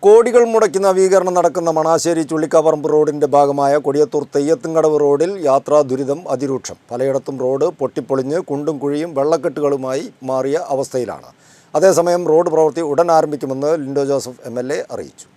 കോടികൾ മുടക്കി നവീകരണം നടക്കുന്ന മണാശ്ശേരി ചുള്ളിക്കാപ്പറമ്പ് റോഡിന്റെ ഭാഗമായ കൊടിയത്തൂർ തെയ്യത്തുംകടവ് റോഡിൽ യാത്രാ ദുരിതം അതിരൂക്ഷം. പലയിടത്തും റോഡ് പൊട്ടിപ്പൊളിഞ്ഞ് കുണ്ടും കുഴിയും വെള്ളക്കെട്ടുകളുമായി മാറിയ അവസ്ഥയിലാണ്. അതേസമയം റോഡ് പ്രവൃത്തി ഉടൻ ആരംഭിക്കുമെന്ന് ലിൻഡോ ജോസഫ് MLA അറിയിച്ചു.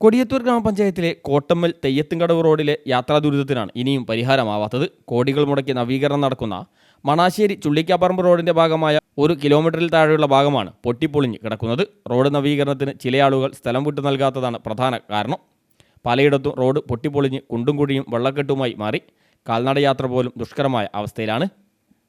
കൊടിയത്തൂർ ഗ്രാമപഞ്ചായത്തിലെ കോട്ടമ്മൽ തെയ്യത്തുംകടവ് റോഡിലെ യാത്രാ ദുരിതത്തിനാണ് ഇനിയും പരിഹാരമാവാത്തത്. കോടികൾ മുടക്കി നവീകരണം നടക്കുന്ന മണാശ്ശേരി ചുള്ളിക്കാപ്പറമ്പ് റോഡിന്റെ ഭാഗമായ 1 കിലോമീറ്ററിൽ താഴെയുള്ള ഭാഗമാണ് പൊട്ടിപ്പൊളിഞ്ഞ് കിടക്കുന്നത്. റോഡ് നവീകരണത്തിന് ചില ആളുകൾ സ്ഥലം വിട്ടു നൽകാത്തതാണ് പ്രധാന കാരണം. പലയിടത്തും റോഡ് പൊട്ടിപ്പൊളിഞ്ഞ് കുണ്ടും കുഴിയും വെള്ളക്കെട്ടുമായി മാറി. കാൽനടയാത്ര പോലും ദുഷ്കരമായ അവസ്ഥയിലാണ്.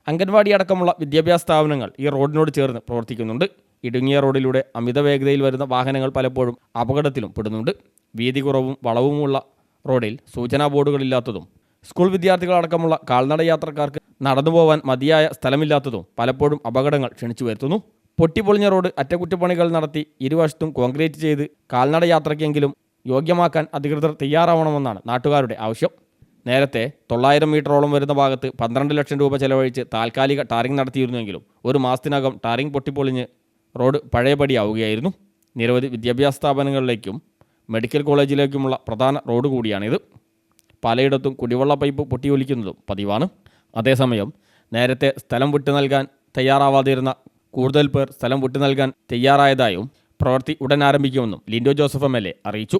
അംഗൻവാടി അടക്കമുള്ള വിദ്യാഭ്യാസ സ്ഥാപനങ്ങൾ ഈ റോഡിനോട് ചേർന്ന് പ്രവർത്തിക്കുന്നുണ്ട്. ഇടുങ്ങിയ റോഡിലൂടെ അമിത വേഗതയിൽ വരുന്ന വാഹനങ്ങൾ പലപ്പോഴും അപകടത്തിലും പെടുന്നുണ്ട്. വീതി കുറവും വളവുമുള്ള റോഡിൽ സൂചനാ ബോർഡുകളില്ലാത്തതും സ്കൂൾ വിദ്യാർത്ഥികളടക്കമുള്ള കാൽനടയാത്രക്കാർക്ക് നടന്നുപോകാൻ മതിയായ സ്ഥലമില്ലാത്തതും പലപ്പോഴും അപകടങ്ങൾ ക്ഷണിച്ചു വരുത്തുന്നു. പൊട്ടിപ്പൊളിഞ്ഞ റോഡ് അറ്റകുറ്റപ്പണികൾ നടത്തി ഇരുവശത്തും കോൺക്രീറ്റ് ചെയ്ത് കാൽനടയാത്രയ്ക്കെങ്കിലും യോഗ്യമാക്കാൻ അധികൃതർ തയ്യാറാവണമെന്നാണ് നാട്ടുകാരുടെ ആവശ്യം. നേരത്തെ 900 മീറ്ററോളം വരുന്ന ഭാഗത്ത് 12 ലക്ഷം രൂപ ചെലവഴിച്ച് താൽക്കാലിക ടാറിംഗ് നടത്തിയിരുന്നെങ്കിലും 1 മാസത്തിനകം ടാറിംഗ് പൊട്ടിപ്പൊളിഞ്ഞ് റോഡ് പഴയപടിയാവുകയായിരുന്നു. നിരവധി വിദ്യാഭ്യാസ സ്ഥാപനങ്ങളിലേക്കും മെഡിക്കൽ കോളേജിലേക്കുമുള്ള പ്രധാന റോഡ് കൂടിയാണിത്. പലയിടത്തും കുടിവെള്ള പൈപ്പ് പൊട്ടിയൊലിക്കുന്നതും പതിവാണ്. അതേസമയം നേരത്തെ സ്ഥലം വിട്ടു നൽകാൻ തയ്യാറാവാതിരുന്ന കൂടുതൽ പേർ സ്ഥലം വിട്ടു നൽകാൻ തയ്യാറായതായും പ്രവൃത്തി ഉടൻ ആരംഭിക്കുമെന്നും ലിൻഡോ ജോസഫ് MLA അറിയിച്ചു.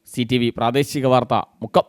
CTV പ്രാദേശിക വാർത്ത മുക്കം.